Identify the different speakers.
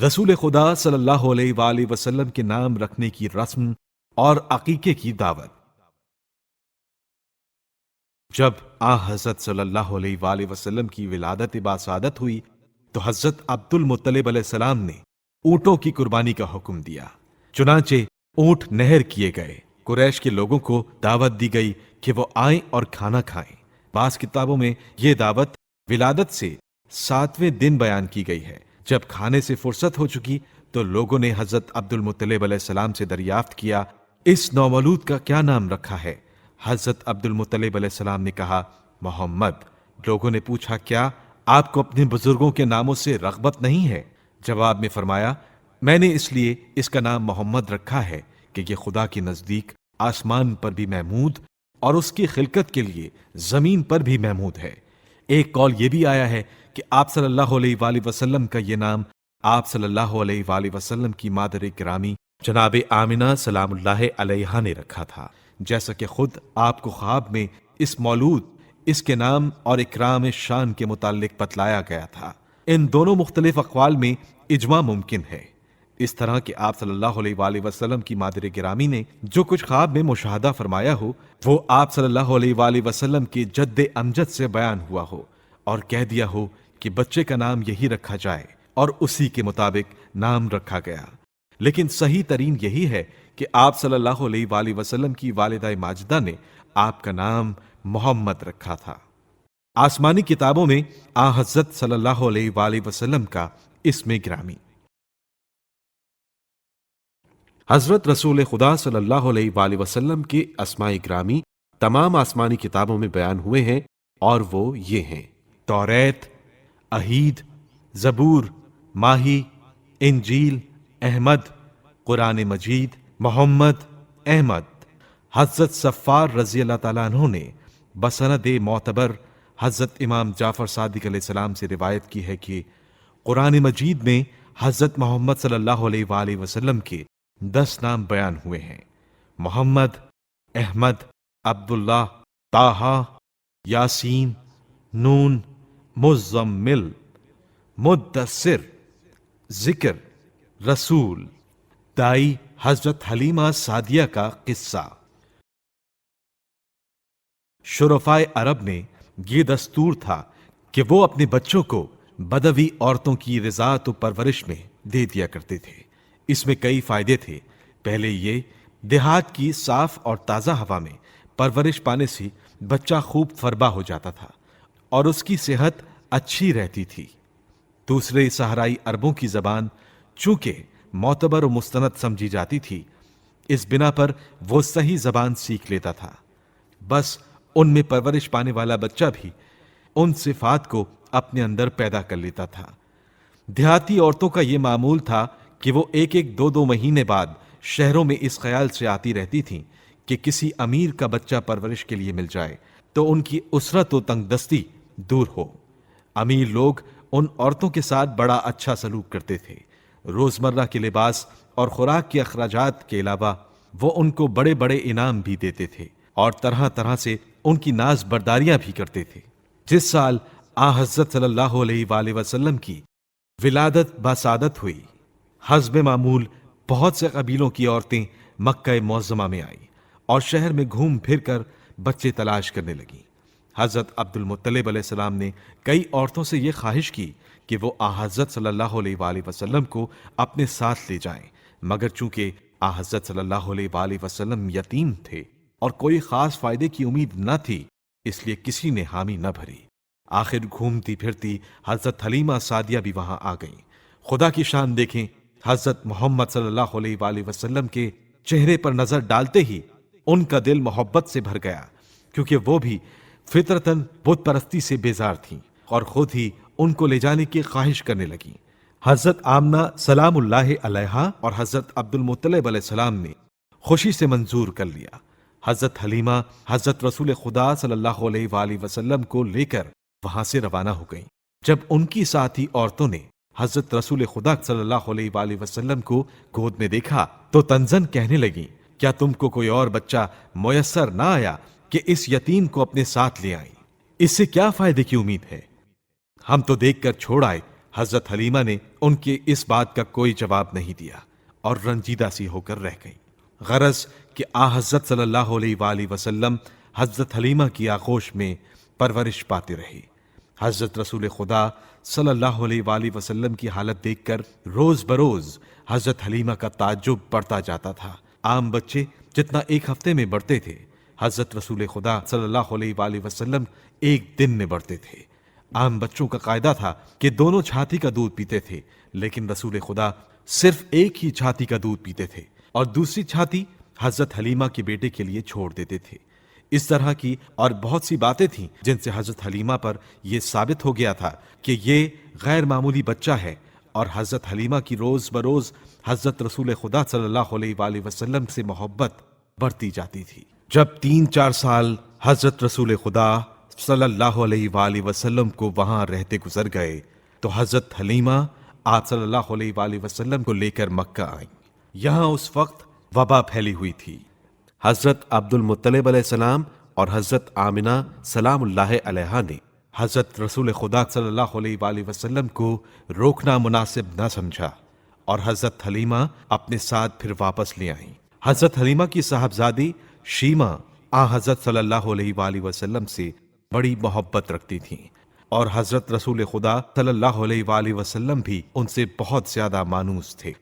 Speaker 1: رسول خدا صلی اللہ علیہ وآلہ وسلم کے نام رکھنے کی رسم اور عقیقے کی دعوت۔ جب حضرت صلی اللہ علیہ وآلہ وسلم کی ولادت باسعادت ہوئی تو حضرت عبد المطلب علیہ السلام نے اونٹوں کی قربانی کا حکم دیا۔ چنانچہ اونٹ نہر کیے گئے۔ قریش کے لوگوں کو دعوت دی گئی کہ وہ آئیں اور کھانا کھائیں۔ بعض کتابوں میں یہ دعوت ولادت سے 7ویں دن بیان کی گئی ہے۔ جب کھانے سے فرصت ہو چکی تو لوگوں نے حضرت عبد المطلب علیہ السلام سے دریافت کیا، اس نومولود کا کیا نام رکھا ہے؟ حضرت عبد المطلب علیہ السلام نے کہا، محمد۔ لوگوں نے پوچھا، کیا آپ کو اپنے بزرگوں کے ناموں سے رغبت نہیں ہے؟ جواب میں فرمایا، میں نے اس لیے اس کا نام محمد رکھا ہے کہ یہ خدا کے نزدیک آسمان پر بھی محمود اور اس کی خلقت کے لیے زمین پر بھی محمود ہے۔ ایک قول یہ بھی آیا ہے کہ آپ صلی اللہ علیہ وآلہ وسلم کا یہ نام آپ صلی اللہ علیہ وآلہ وسلم کی مادر گرامی جناب آمنہ سلام اللہ علیہا نے رکھا تھا، جیسا کہ خود آپ کو خواب میں اس مولود، اس کے نام اور اکرام شان کے متعلق بتلایا گیا تھا۔ ان دونوں مختلف اقوال میں اجماع ممکن ہے، اس طرح کہ آپ صلی اللہ علیہ وآلہ وسلم کی مادر گرامی نے جو کچھ خواب میں مشاہدہ فرمایا ہو وہ آپ صلی اللہ علیہ وآلہ وسلم کے جد امجد سے بیان ہوا ہو اور کہہ دیا ہو کہ بچے کا نام یہی رکھا جائے، اور اسی کے مطابق نام رکھا گیا۔ لیکن صحیح ترین یہی ہے کہ آپ صلی اللہ علیہ وآلہ وسلم کی والدہ ماجدہ نے آپ کا نام محمد رکھا تھا۔ آسمانی کتابوں میں حضرت صلی اللہ علیہ وآلہ وسلم کا اسم گرامی۔ حضرت رسول خدا صلی اللہ علیہ وآلہ وسلم کے اسماء گرامی تمام آسمانی کتابوں میں بیان ہوئے ہیں، اور وہ یہ ہیں: توریت، اہید، زبور، ماہی، انجیل، احمد، قرآن مجید، محمد، احمد۔ حضرت صفار رضی اللہ تعالیٰ عنہ نے بسند معتبر حضرت امام جعفر صادق علیہ السلام سے روایت کی ہے کہ قرآن مجید میں حضرت محمد صلی اللہ علیہ وآلہ وسلم کے 10 نام بیان ہوئے ہیں: محمد، احمد، عبداللہ، طٰہٰ، یاسین، نون، مزمل، مدثر، ذکر، رسول۔ دائی حضرت حلیمہ سعدیہ کا قصہ۔ شرفائے عرب میں یہ دستور تھا کہ وہ اپنے بچوں کو بدوی عورتوں کی رضاعت و پرورش میں دے دیا کرتے تھے۔ اس میں کئی فائدے تھے۔ پہلے یہ دیہات کی صاف اور تازہ ہوا میں پرورش پانے سے بچہ خوب فربا ہو جاتا تھا اور اس کی صحت اچھی رہتی تھی۔ دوسرے، صحرائی عربوں کی زبان چونکہ معتبر و مستند سمجھی جاتی تھی، اس بنا پر وہ صحیح زبان سیکھ لیتا تھا۔ بس ان میں پرورش پانے والا بچہ بھی ان صفات کو اپنے اندر پیدا کر لیتا تھا۔ دیہاتی عورتوں کا یہ معمول تھا کہ وہ ایک ایک 2 مہینے بعد شہروں میں اس خیال سے آتی رہتی تھیں کہ کسی امیر کا بچہ پرورش کے لیے مل جائے تو ان کی اسرت و تنگ دستی دور ہو۔ امیر لوگ ان عورتوں کے ساتھ بڑا اچھا سلوک کرتے تھے۔ روزمرہ کے لباس اور خوراک کے اخراجات کے علاوہ وہ ان کو بڑے بڑے انعام بھی دیتے تھے اور طرح طرح سے ان کی ناز برداریاں بھی کرتے تھے۔ جس سال حضرت صلی اللہ علیہ وآلہ وسلم کی ولادت باسعادت ہوئی، حسب معمول بہت سے قبیلوں کی عورتیں مکہ معظمہ میں آئیں اور شہر میں گھوم پھر کر بچے تلاش کرنے لگیں۔ حضرت عبد المطلب علیہ السلام نے کئی عورتوں سے یہ خواہش کی کہ وہ حضرت صلی اللہ علیہ وآلہ وسلم کو اپنے ساتھ لے جائیں، مگر چونکہ حضرت صلی اللہ علیہ وآلہ وسلم یتیم تھے اور کوئی خاص فائدے کی امید نہ تھی، اس لیے کسی نے حامی نہ بھری۔ آخر گھومتی پھرتی حضرت حلیمہ سعدیہ بھی وہاں آ گئیں۔ خدا کی شان دیکھیں، حضرت محمد صلی اللہ علیہ وآلہ وسلم کے چہرے پر نظر ڈالتے ہی ان کا دل محبت سے بھر گیا، کیونکہ وہ بھی فطرتاً بت پرستی سے بیزار تھیں اور خود ہی ان کو لے جانے کی خواہش کرنے لگیں۔ حضرت آمنہ سلام اللہ علیہا اور حضرت عبد المطلب علیہ السلام نے خوشی سے منظور کر لیا۔ حضرت حلیمہ حضرت رسول خدا صلی اللہ علیہ وآلہ وسلم کو لے کر وہاں سے روانہ ہو گئیں۔ جب ان کی ساتھی عورتوں نے حضرت رسول خدا صلی اللہ علیہ وآلہ وسلم کو گود میں دیکھا تو تنزن کہنے لگیں، کیا تم کو کوئی اور بچہ میسر نہ آیا کہ اس یتیم کو اپنے ساتھ لے آئیں؟ اس سے کیا فائدے کی امید ہے؟ ہم تو دیکھ کر چھوڑ آئے، حضرت حلیمہ نے ان کے اس بات کا کوئی جواب نہیں دیا اور رنجیدہ سی ہو کر رہ گئی۔ غرض کہ حضرت صلی اللہ علیہ وآلہ وسلم حضرت حلیمہ کی آغوش میں پرورش پاتے رہے۔ حضرت رسول خدا صلی اللہ علیہ وآلہ وسلم کی حالت دیکھ کر روز بروز حضرت حلیمہ کا تعجب بڑھتا جاتا تھا۔ عام بچے جتنا ایک ہفتے میں بڑھتے تھے، حضرت رسول خدا صلی اللہ علیہ وآلہ وسلم ایک دن میں بڑھتے تھے۔ عام بچوں کا قاعدہ تھا کہ دونوں چھاتی کا دودھ پیتے تھے، لیکن رسول خدا صرف ایک ہی چھاتی کا دودھ پیتے تھے اور دوسری چھاتی حضرت حلیمہ کے بیٹے کے لیے چھوڑ دیتے تھے۔ اس طرح کی اور بہت سی باتیں تھیں جن سے حضرت حلیمہ پر یہ ثابت ہو گیا تھا کہ یہ غیر معمولی بچہ ہے، اور حضرت حلیمہ کی روز بروز حضرت رسول خدا صلی اللہ علیہ وآلہ وسلم سے محبت بڑھتی جاتی تھی۔ جب 3-4 سال حضرت رسول خدا صلی اللہ علیہ وآلہ وسلم کو وہاں رہتے گزر گئے تو حضرت حلیمہ آپ صلی اللہ علیہ وآلہ وسلم کو لے کر مکہ آئیں۔ یہاں اس وقت وبا پھیلی ہوئی تھی۔ حضرت عبد المطلب علیہ السلام اور حضرت آمنہ سلام اللہ علیہا نے حضرت رسول خدا صلی اللہ علیہ وآلہ وسلم کو روکنا مناسب نہ سمجھا اور حضرت حلیمہ اپنے ساتھ پھر واپس لے آئیں۔ حضرت حلیمہ کی صاحبزادی شیمہ حضرت صلی اللہ علیہ وآلہ وسلم سے بڑی محبت رکھتی تھیں، اور حضرت رسول خدا صلی اللہ علیہ وآلہ وسلم بھی ان سے بہت زیادہ مانوس تھے۔